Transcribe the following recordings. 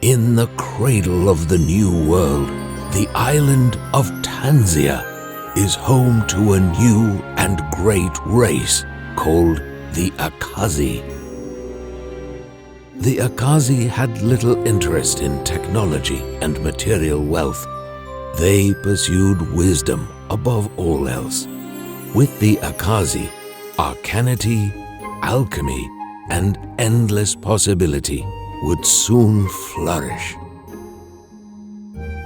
In the cradle of the New World, the island of Tanzia is home to a new and great race called the Akazi. The Akazi had little interest in technology and material wealth. They pursued wisdom above all else. With the Akazi, arcanity, alchemy, and endless possibility would soon flourish.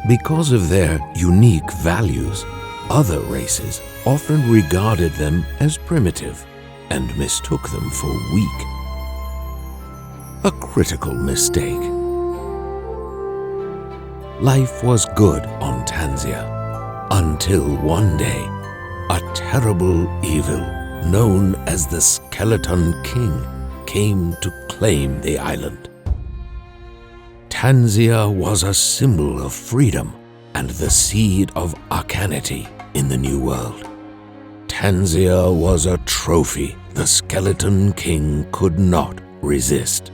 Because of their unique values, other races often regarded them as primitive and mistook them for weak. A critical mistake. Life was good on Tanzia until one day, a terrible evil known as the Skeleton King came to claim the island. Tanzia was a symbol of freedom and the seed of arcanity in the New World. Tanzia was a trophy the Skeleton King could not resist.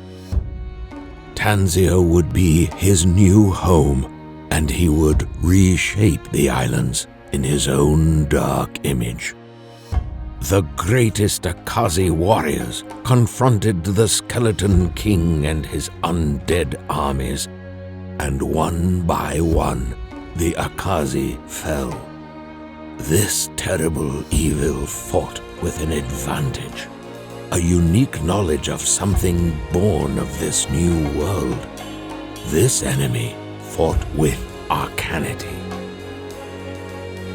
Tanzia would be his new home, and he would reshape the islands in his own dark image. The greatest Akazi warriors confronted the Skeleton King and his undead armies, and one by one, the Akazi fell. This terrible evil fought with an advantage, a unique knowledge of something born of this new world. This enemy fought with arcanity.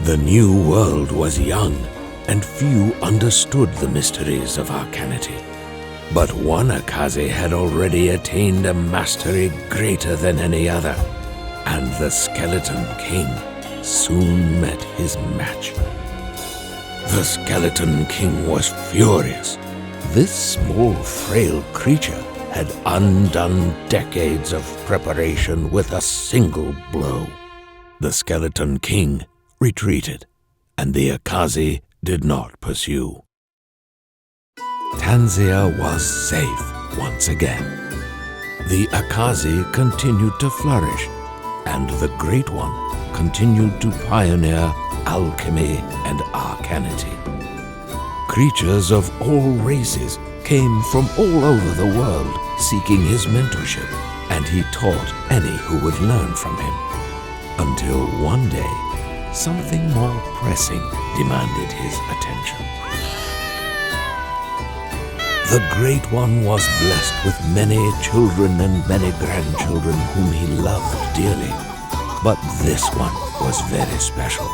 The new world was young, and few understood the mysteries of arcanity. But one Akazi had already attained a mastery greater than any other, and the Skeleton King soon met his match. The Skeleton King was furious. This small, frail creature had undone decades of preparation with a single blow. The Skeleton King retreated, and the Akazi did not pursue. Tanzia was safe once again. The Akazi continued to flourish, and the Great One continued to pioneer alchemy and arcanity. Creatures of all races came from all over the world seeking his mentorship, and he taught any who would learn from him. Until one day, something more pressing demanded his attention. The Great One was blessed with many children and many grandchildren whom he loved dearly. But this one was very special.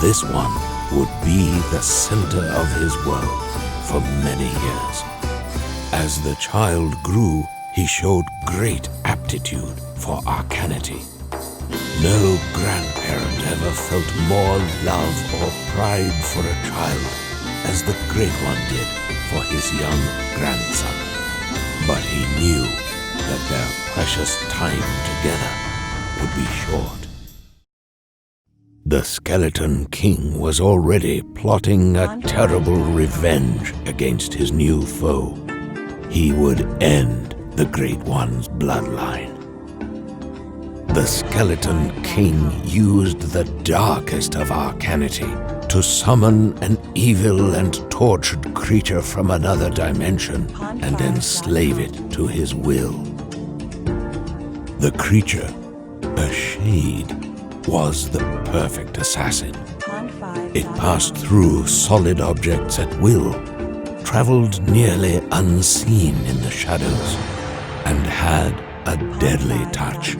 This one would be the center of his world for many years. As the child grew, he showed great aptitude for arcanity. No grandparent ever felt more love or pride for a child as the Great One did for his young grandson. But he knew that their precious time together would be short. The Skeleton King was already plotting a terrible revenge against his new foe. He would end the Great One's bloodline. The Skeleton King used the darkest of arcanity to summon an evil and tortured creature from another dimension and enslave it to his will. The creature, a shade, was the perfect assassin. It passed through solid objects at will, traveled nearly unseen in the shadows, and had a deadly touch.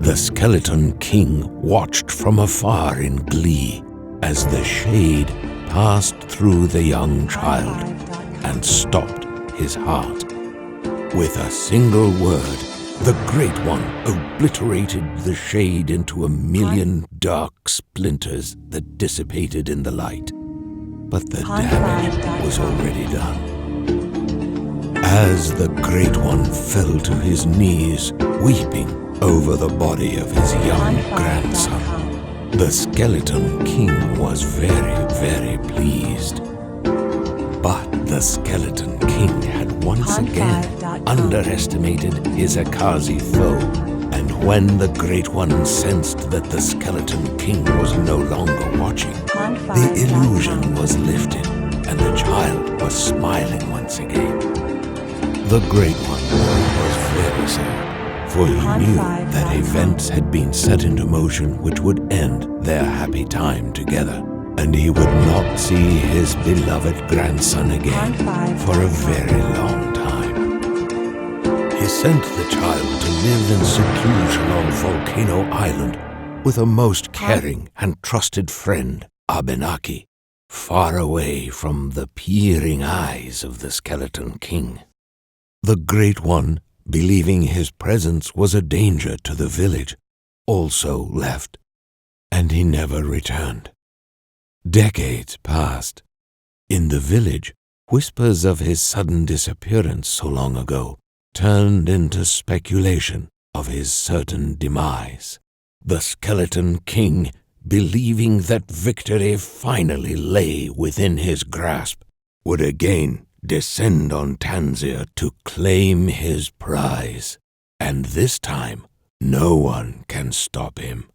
The Skeleton King watched from afar in glee as the shade passed through the young child and stopped his heart. With a single word, the Great One obliterated the shade into a million dark splinters that dissipated in the light. But the damage was already done. As the Great One fell to his knees, weeping over the body of his young grandson, the Skeleton King was very, very pleased. But the Skeleton King had once again underestimated his Akazi foe When the Great One sensed that the Skeleton King was no longer watching, the illusion was lifted and the child was smiling once again. The Great One was very sad, for he knew that events had been set into motion which would end their happy time together, and he would not see his beloved grandson again for a very long time. He sent the child to live in seclusion on Volcano Island with a most caring and trusted friend, Abenaki, far away from the peering eyes of the Skeleton King. The Great One, believing his presence was a danger to the village, also left, and he never returned. Decades passed. In the village, whispers of his sudden disappearance so long ago turned into speculation of his certain demise. The Skeleton King, believing that victory finally lay within his grasp, would again descend on Tanzia to claim his prize, and this time no one can stop him.